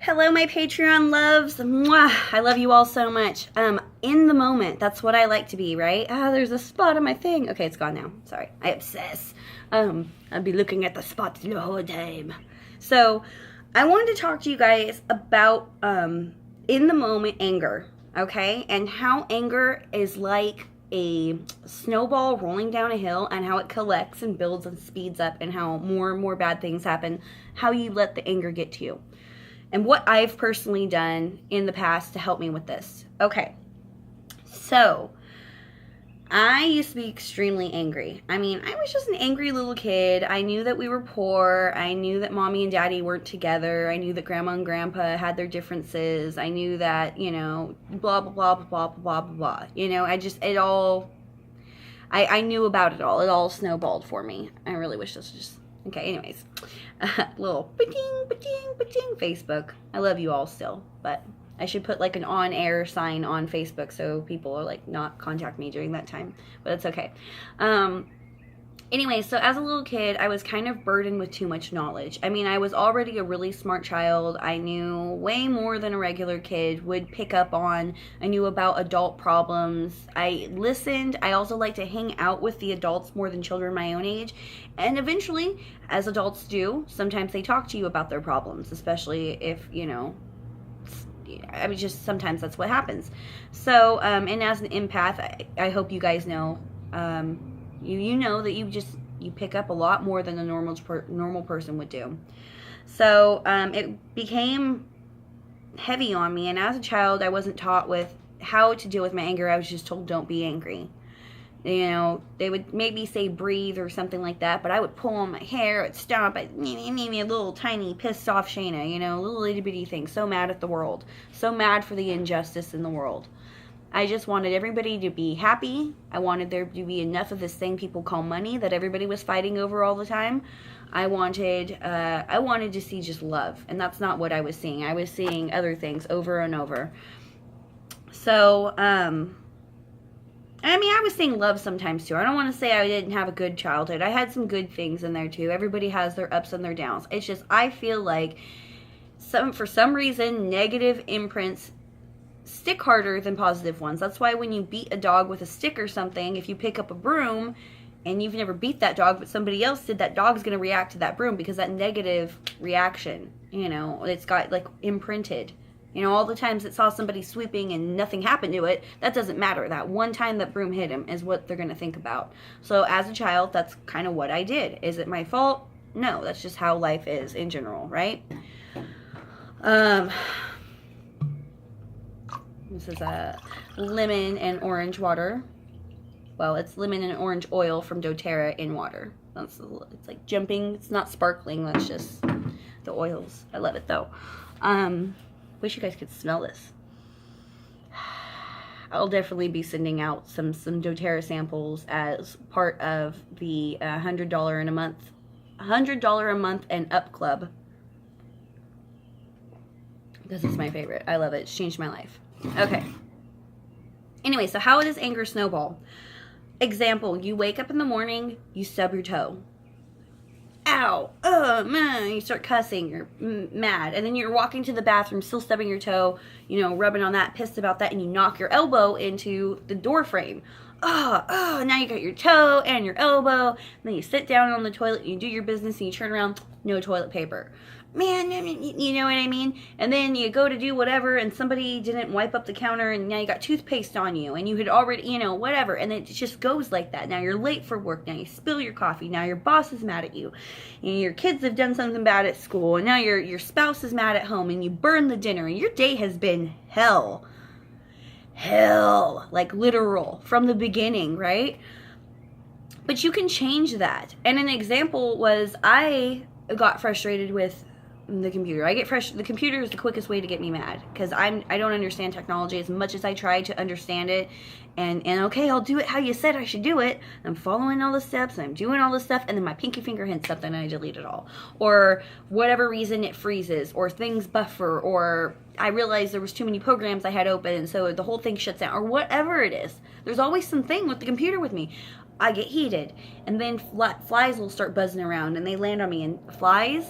Hello, my Patreon loves. Mwah! I love you all so much. In the moment, that's what I like to be, right? There's a spot on my thing. Okay, it's gone now. Sorry, I obsess. I'll be looking at the spots the whole time. So, I wanted to talk to you guys about in the moment anger, okay? And how anger is like a snowball rolling down a hill, and how it collects and builds and speeds up, and how more and more bad things happen. How you let the anger get to you. And what I've personally done in the past to help me with this. Okay, so I used to be extremely angry. I mean, I was just an angry little kid. I knew that we were poor. I knew that mommy and daddy weren't together. I knew that grandma and grandpa had their differences. I knew that, blah, blah, blah, blah, blah, blah, blah, blah. I knew about it all. It all snowballed for me. I really wish this was just... Okay, anyways, little ba-ding, ba-ding, ba-ding, Facebook. I love you all still, but I should put like an on-air sign on Facebook so people are like not contact me during that time, but it's okay. Anyway, so as a little kid, I was kind of burdened with too much knowledge. I mean, I was already a really smart child. I knew way more than a regular kid would pick up on. I knew about adult problems. I listened. I also like to hang out with the adults more than children my own age. And eventually, as adults do, sometimes they talk to you about their problems, especially if, just sometimes that's what happens. So, and as an empath, I hope you guys know, you know that you pick up a lot more than a normal person would do. So it became heavy on me, and as a child I wasn't taught with how to deal with my anger. I was just told don't be angry. They would maybe say breathe or something like that, but I would pull on my hair, I'd stomp, I'd me a little tiny pissed off Shaenna, a little itty bitty thing, so mad at the world, so mad for the injustice in the world. I just wanted everybody to be happy. I wanted there to be enough of this thing people call money that everybody was fighting over all the time. I wanted to see just love, and that's not what I was seeing. I was seeing other things over and over. So, I was seeing love sometimes too. I don't want to say I didn't have a good childhood. I had some good things in there too. Everybody has their ups and their downs. It's just I feel like for some reason negative imprints stick harder than positive ones. That's why when you beat a dog with a stick or something, if you pick up a broom and you've never beat that dog but somebody else did, that dog's going to react to that broom because that negative reaction, it's got like imprinted. All the times it saw somebody sweeping and nothing happened to it, that doesn't matter. That one time that broom hit him is what they're going to think about. So as a child, that's kind of what I did. Is it my fault? No, that's just how life is in general, right? This is a lemon and orange water. Well, it's lemon and orange oil from doTERRA in water. It's like jumping. It's not sparkling. That's just the oils. I love it though. Wish you guys could smell this. I'll definitely be sending out some doTERRA samples as part of the $100 a month and up club. This is my favorite. I love it. It's changed my life. Okay. Anyway, so how does anger snowball? Example, you wake up in the morning, you stub your toe. Ow. Oh, man. You start cussing. You're mad. And then you're walking to the bathroom, still stubbing your toe, rubbing on that, pissed about that, and you knock your elbow into the door frame. Now you got your toe and your elbow. And then you sit down on the toilet, and you do your business, and you turn around, no toilet paper. Man, you know what I mean? And then you go to do whatever, and somebody didn't wipe up the counter, and now you got toothpaste on you, and you had already, whatever, and it just goes like that. Now you're late for work, now you spill your coffee, now your boss is mad at you, and your kids have done something bad at school, and now your spouse is mad at home, and you burn the dinner, and your day has been hell. Hell, like literal, from the beginning, right? But you can change that. And an example was I got frustrated with the computer. The computer is the quickest way to get me mad because I don't understand technology as much as I try to understand it. And okay, I'll do it how you said I should do it. I'm following all the steps and I'm doing all the stuff, and then my pinky finger hits something and I delete it all. Or whatever reason it freezes, or things buffer, or I realized there was too many programs I had open and so the whole thing shuts down, or whatever it is. There's always something with the computer with me. I get heated, and then flies will start buzzing around and they land on me, and flies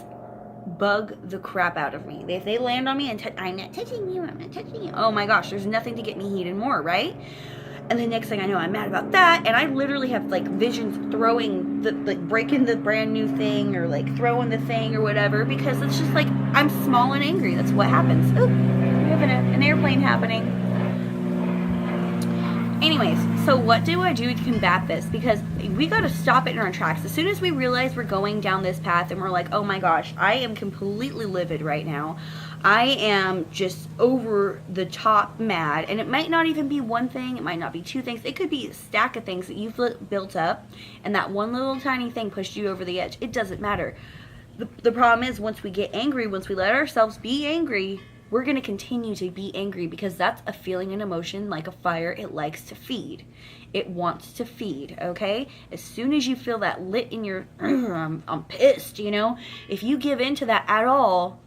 bug the crap out of me. If they land on me and I'm not touching you, I'm not touching you. Oh my gosh, there's nothing to get me heated more, right? And the next thing I know, I'm mad about that, and I literally have like visions throwing the, like, breaking the brand new thing, or like throwing the thing or whatever, because it's just like I'm small and angry. That's what happens. Ooh, we have an airplane happening. Anyways, so what do I do to combat this? Because we got to stop it in our tracks. As soon as we realize we're going down this path and we're like, oh my gosh, I am completely livid right now. I am just over the top mad. And it might not even be one thing. It might not be two things. It could be a stack of things that you've built up. And that one little tiny thing pushed you over the edge. It doesn't matter. The problem is, once we get angry, once we let ourselves be angry, we're going to continue to be angry, because that's a feeling and emotion like a fire. It likes to feed. It wants to feed, okay? As soon as you feel that lit in your, I'm pissed, you know? If you give in to that at all,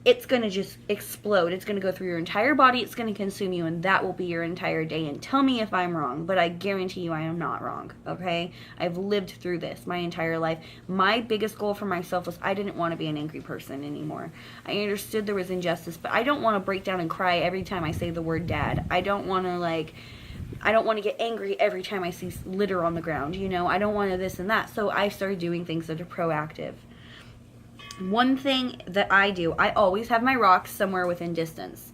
it's going to just explode. It's going to go through your entire body. It's going to consume you, and that will be your entire day. And tell me if I'm wrong, but I guarantee you I am not wrong, okay? I've lived through this my entire life. My biggest goal for myself was I didn't want to be an angry person anymore. I understood there was injustice, but I don't want to break down and cry every time I say the word dad. I don't want to get angry every time I see litter on the ground, you know? I don't want to this and that. So I started doing things that are proactive. One thing that I do, I always have my rocks somewhere within distance.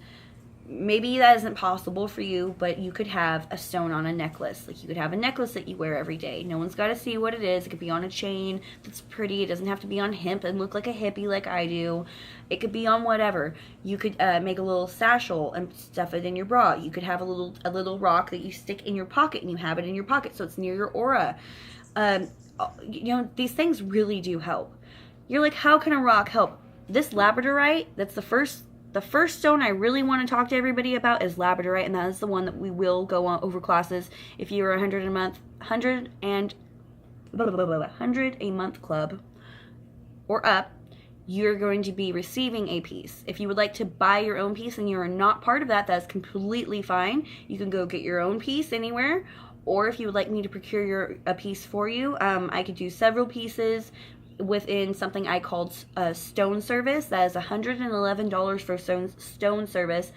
Maybe that isn't possible for you, but you could have a stone on a necklace. Like, you could have a necklace that you wear every day. No one's got to see what it is. It could be on a chain that's pretty. It doesn't have to be on hemp and look like a hippie like I do. It could be on whatever. You could make a little satchel and stuff it in your bra. You could have a little rock that you stick in your pocket, and you have it in your pocket so it's near your aura. You know, these things really do help. You're like, how can a rock help? This labradorite, that's the first stone I really want to talk to everybody about is labradorite, and that is the one that we will go on over classes. If you are 100 a month club or up, you're going to be receiving a piece. If you would like to buy your own piece and you are not part of that, that's completely fine. You can go get your own piece anywhere, or if you would like me to procure a piece for you, I could do several pieces within something I called stone service. That is $111 for stone service.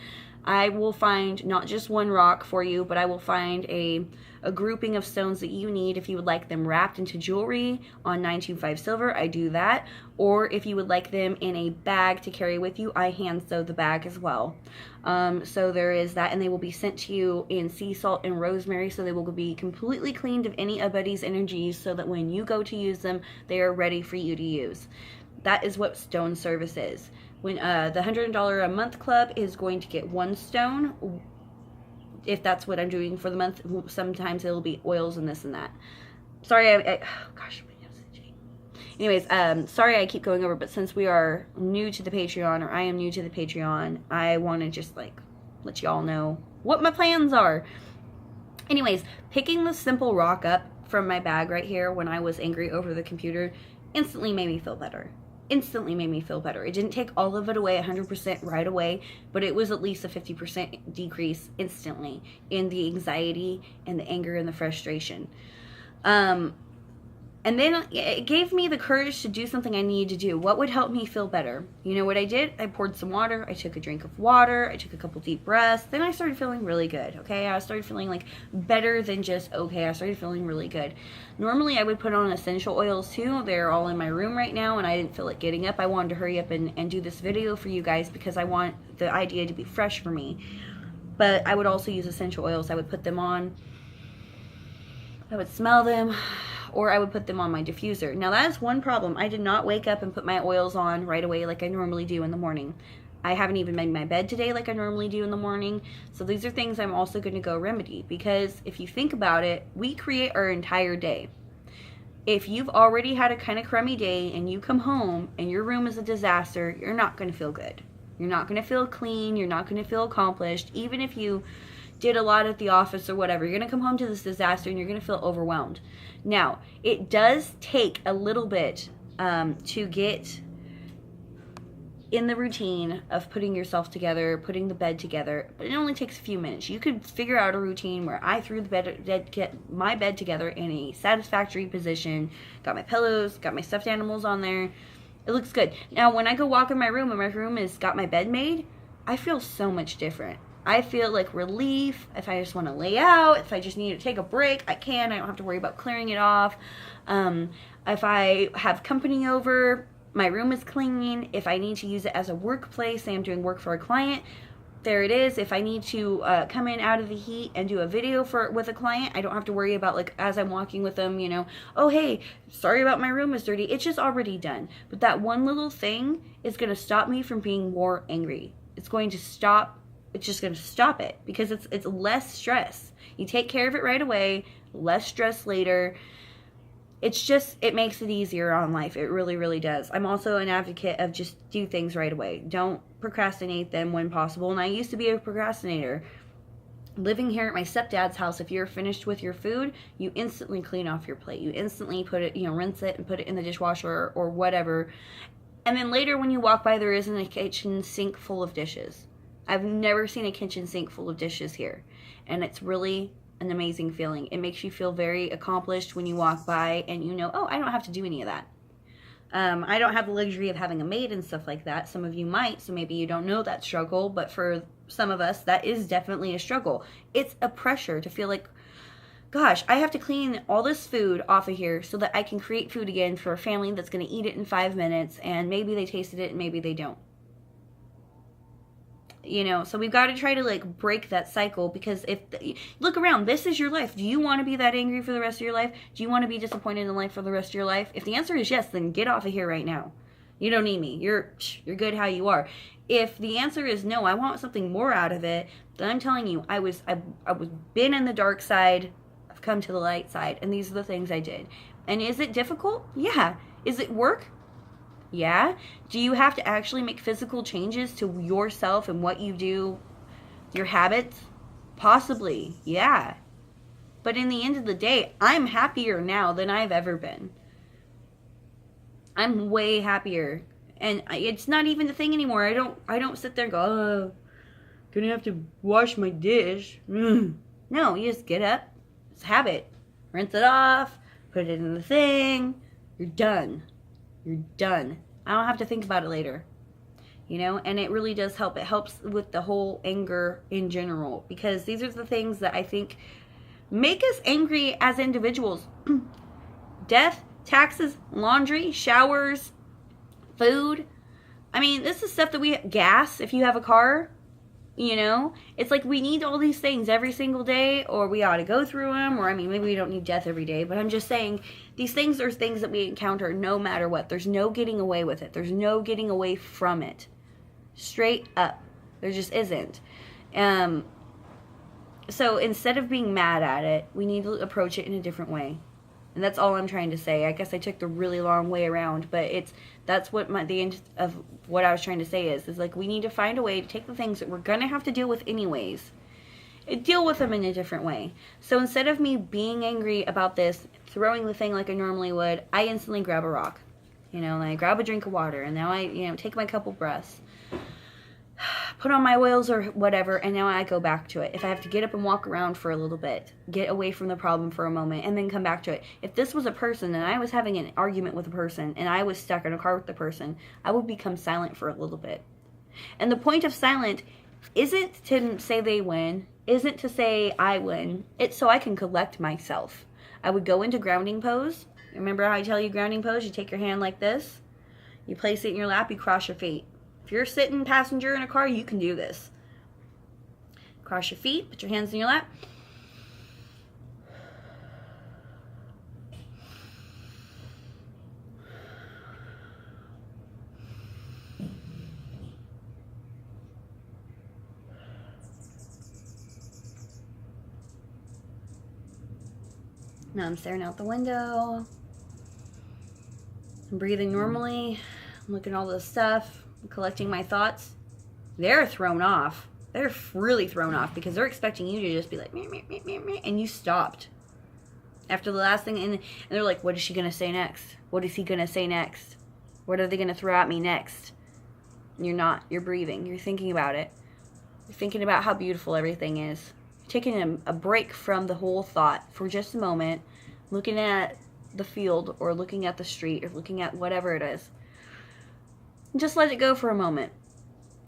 I will find not just one rock for you, but I will find a grouping of stones that you need. If you would like them wrapped into jewelry on 925 silver, I do that. Or if you would like them in a bag to carry with you, I hand sew the bag as well. So there is that, and they will be sent to you in sea salt and rosemary, so they will be completely cleaned of any of Buddy's energies, so that when you go to use them, they are ready for you to use. That is what stone service is. When the $100 a month club is going to get one stone, if that's what I'm doing for the month. Sometimes it'll be oils and this and that. Sorry, oh gosh. Anyways, sorry I keep going over, but since we are new to the Patreon, or I am new to the Patreon, I want to just like let y'all know what my plans are. Anyways, picking the simple rock up from my bag right here when I was angry over the computer instantly made me feel better. Instantly made me feel better. It didn't take all of it away 100% right away, but it was at least a 50% decrease instantly in the anxiety and the anger and the frustration. And then it gave me the courage to do something I needed to do. What would help me feel better? You know what I did? I poured some water. I took a drink of water. I took a couple deep breaths. Then I started feeling really good, okay? I started feeling like better than just okay. I started feeling really good. Normally, I would put on essential oils too. They're all in my room right now, and I didn't feel like getting up. I wanted to hurry up and do this video for you guys because I want the idea to be fresh for me. But I would also use essential oils. I would put them on. I would smell them, or I would put them on my diffuser. Now that is one problem. I did not wake up and put my oils on right away like I normally do in the morning. I haven't even made my bed today like I normally do in the morning. So these are things I'm also going to go remedy, because if you think about it, we create our entire day. If you've already had a kind of crummy day and you come home and your room is a disaster, you're not going to feel good. You're not going to feel clean. You're not going to feel accomplished. Even if you did a lot at the office or whatever, you're going to come home to this disaster and you're going to feel overwhelmed. Now, it does take a little bit to get in the routine of putting yourself together, putting the bed together, but it only takes a few minutes. You could figure out a routine where I threw get my bed together in a satisfactory position, got my pillows, got my stuffed animals on there, It looks good. Now, when I go walk in my room and my room has got my bed made, I feel so much different. I feel like relief. If I just want to lay out, if I just need to take a break, I can. I don't have to worry about clearing it off. If I have company over, my room is clean. If I need to use it as a workplace, say I'm doing work for a client, there it is. If I need to come in out of the heat and do a video with a client, I don't have to worry about, like, as I'm walking with them, you know, oh, hey, sorry about my room is dirty. It's just already done. But that one little thing is going to stop me from being more angry. It's going to stop. It's just going to stop it because it's less stress. You take care of it right away, less stress later. It makes it easier on life. It really, really does. I'm also an advocate of just do things right away. Don't procrastinate them when possible. And I used to be a procrastinator. Living here at my stepdad's house, if you're finished with your food, you instantly clean off your plate. You instantly put it, rinse it and put it in the dishwasher or whatever. And then later when you walk by, there isn't a kitchen sink full of dishes. I've never seen a kitchen sink full of dishes here. And it's really an amazing feeling. It makes you feel very accomplished when you walk by and you know, oh, I don't have to do any of that. I don't have the luxury of having a maid and stuff like that. Some of you might, so maybe you don't know that struggle. But for some of us, that is definitely a struggle. It's a pressure to feel like, gosh, I have to clean all this food off of here so that I can create food again for a family that's going to eat it in 5 minutes. And maybe they tasted it and maybe they don't. So we've got to try to, like, break that cycle, because look around, this is your life. Do you want to be that angry for the rest of your life? Do you want to be disappointed in life for the rest of your life? If the answer is yes, then get off of here right now. You don't need me. You're good how you are. If the answer is no, I want something more out of it, then I'm telling you, I was been in the dark side. I've come to the light side, and these are the things I did. And is it difficult? Yeah. Is it work? Yeah. Do you have to actually make physical changes to yourself and what you do, your habits? Possibly. Yeah. But in the end of the day, I'm happier now than I've ever been. I'm way happier. And it's not even the thing anymore. I don't sit there and go, oh, gonna have to wash my dish. No, you just get up. It's a habit. Rinse it off. Put it in the thing. You're done. You're done. I don't have to think about it later. And it really does help. It helps with the whole anger in general, because these are the things that I think make us angry as individuals. Death, taxes, laundry, showers, food. I mean, this is stuff that gas, if you have a car. It's like we need all these things every single day, or we ought to go through them, or maybe we don't need death every day, but I'm just saying these things are things that we encounter no matter what. There's no getting away with it. There's no getting away from it. Straight up. There just isn't. So instead of being mad at it, we need to approach it in a different way. And that's all I'm trying to say. I guess I took the really long way around, but that's what the end of what I was trying to say is like we need to find a way to take the things that we're going to have to deal with anyways, deal with them in a different way. So instead of me being angry about this, throwing the thing like I normally would, I instantly grab a rock, and I grab a drink of water, and now I, take my couple breaths, put on my oils or whatever, and now I go back to it. If I have to get up and walk around for a little bit, get away from the problem for a moment, and then come back to it. If this was a person and I was having an argument with a person and I was stuck in a car with the person, I would become silent for a little bit. And the point of silent isn't to say they win, isn't to say I win. It's so I can collect myself. I would go into grounding pose. Remember how I tell you grounding pose? You take your hand like this, you place it in your lap, you cross your feet. If you're sitting passenger in a car, you can do this. Cross your feet, put your hands in your lap. Now I'm staring out the window. I'm breathing normally. I'm looking at all this stuff. Collecting my thoughts. They're thrown off. They're really thrown off because they're expecting you to just be like, meh, meh, meh, meh, meh, and you stopped after the last thing, and they're like, what is she gonna say next? What is he gonna say next? What are they gonna throw at me next? And you're not. You're breathing. You're thinking about it. You're thinking about how beautiful everything is. Taking a break from the whole thought for just a moment, looking at the field or looking at the street or looking at whatever it is. Just let it go for a moment.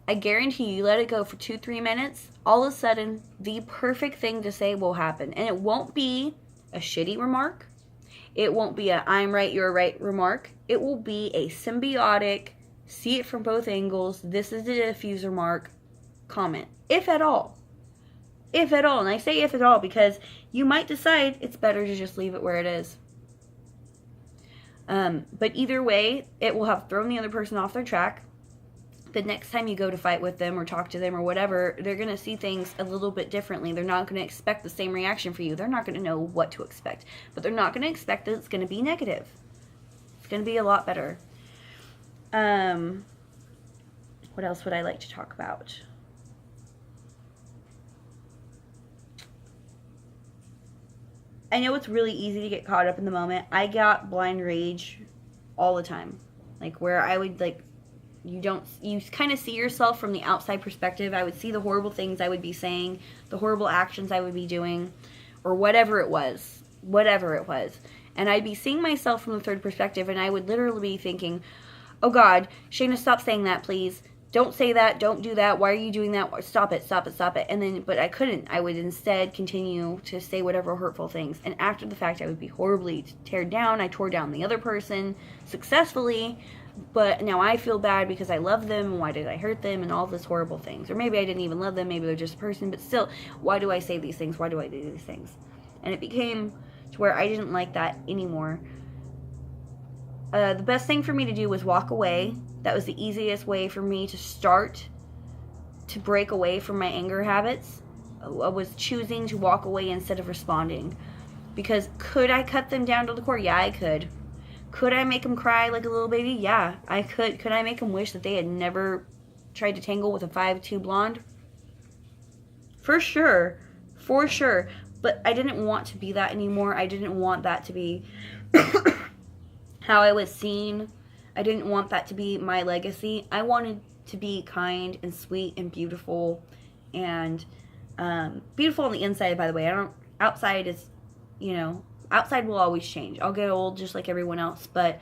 I guarantee you, let it go for 2-3 minutes, all of a sudden, the perfect thing to say will happen. And it won't be a shitty remark. It won't be a I'm right, you're right remark. It will be a symbiotic, see it from both angles, this is the diffuser mark comment. If at all. If at all. And I say if at all because you might decide it's better to just leave it where it is. But either way, it will have thrown the other person off their track. The next time you go to fight with them or talk to them or whatever, they're going to see things a little bit differently. They're not going to expect the same reaction for you. They're not going to know what to expect. But they're not going to expect that it's going to be negative. It's going to be a lot better. What else would I like to talk about? I know it's really easy to get caught up in the moment. I got blind rage all the time. Like where I would like, you kind of see yourself from the outside perspective. I would see the horrible things I would be saying, the horrible actions I would be doing, or whatever it was. And I'd be seeing myself from the third perspective, and I would literally be thinking, oh God, Shaenna, stop saying that, please. Don't say that. Don't do that. Why are you doing that? Stop it. And then, but I couldn't. I would instead continue to say whatever hurtful things. And after the fact, I would be horribly teared down. I tore down the other person successfully. But now I feel bad because I love them. And why did I hurt them? And all these horrible things. Or maybe I didn't even love them. Maybe they're just a person. But still, why do I say these things? Why do I do these things? And it became to where I didn't like that anymore. The best thing for me to do was walk away. That was the easiest way for me to start to break away from my anger habits. I was choosing to walk away instead of responding. Because could I cut them down to the core? Yeah, I could. Could I make them cry like a little baby? Yeah, I could. Could I make them wish that they had never tried to tangle with a 5'2" blonde? For sure. But I didn't want to be that anymore. I didn't want that to be how I was seen. I didn't want that to be my legacy. I wanted to be kind and sweet and beautiful. And beautiful on the inside, by the way. Outside is, outside will always change. I'll get old just like everyone else. But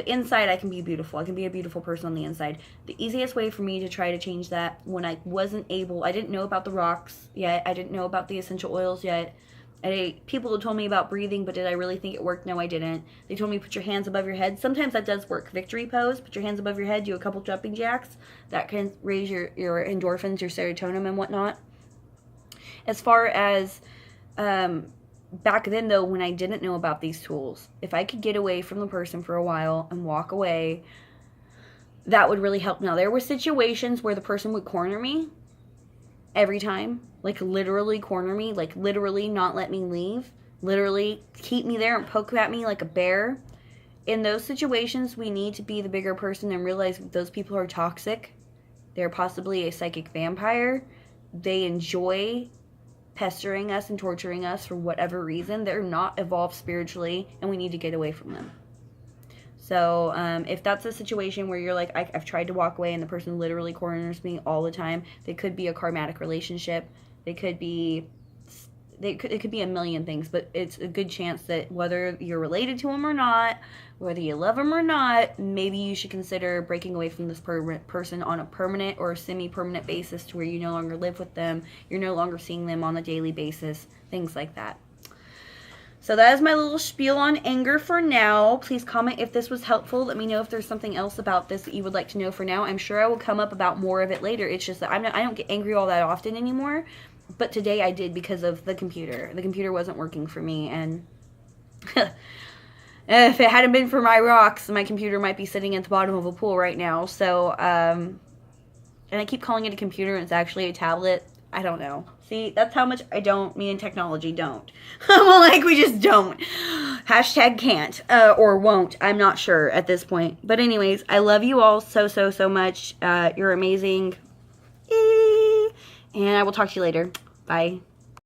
inside I can be beautiful. I can be a beautiful person on the inside. The easiest way for me to try to change that when I didn't know about the rocks yet. I didn't know about the essential oils yet. People had told me about breathing, but did I really think it worked? No, I didn't. They told me put your hands above your head. Sometimes that does work. Victory pose, put your hands above your head, do a couple jumping jacks. That can raise your endorphins, your serotonin and whatnot. As far as back then, though, when I didn't know about these tools, if I could get away from the person for a while and walk away, that would really help. Now, there were situations where the person would corner me every time. Like, literally corner me. Like, literally not let me leave. Literally keep me there and poke at me like a bear. In those situations, we need to be the bigger person and realize that those people are toxic. They're possibly a psychic vampire. They enjoy pestering us and torturing us for whatever reason. They're not evolved spiritually, and we need to get away from them. So if that's a situation where you're like, I've tried to walk away and the person literally corners me all the time, they could be a karmatic relationship. It could be a million things, but it's a good chance that whether you're related to them or not, whether you love them or not, maybe you should consider breaking away from this person on a permanent or semi-permanent basis to where you no longer live with them, you're no longer seeing them on a daily basis, things like that. So that is my little spiel on anger for now. Please comment if this was helpful. Let me know if there's something else about this that you would like to know for now. I'm sure I will come up about more of it later. It's just that I don't get angry all that often anymore. But today I did because of the computer. The computer wasn't working for me. And if it hadn't been for my rocks, my computer might be sitting at the bottom of a pool right now. So, and I keep calling it a computer and it's actually a tablet. I don't know. See, that's how much me and technology don't. Well, like, we just don't. Hashtag can't, or won't. I'm not sure at this point. But anyways, I love you all so much. You're amazing. And I will talk to you later. Bye.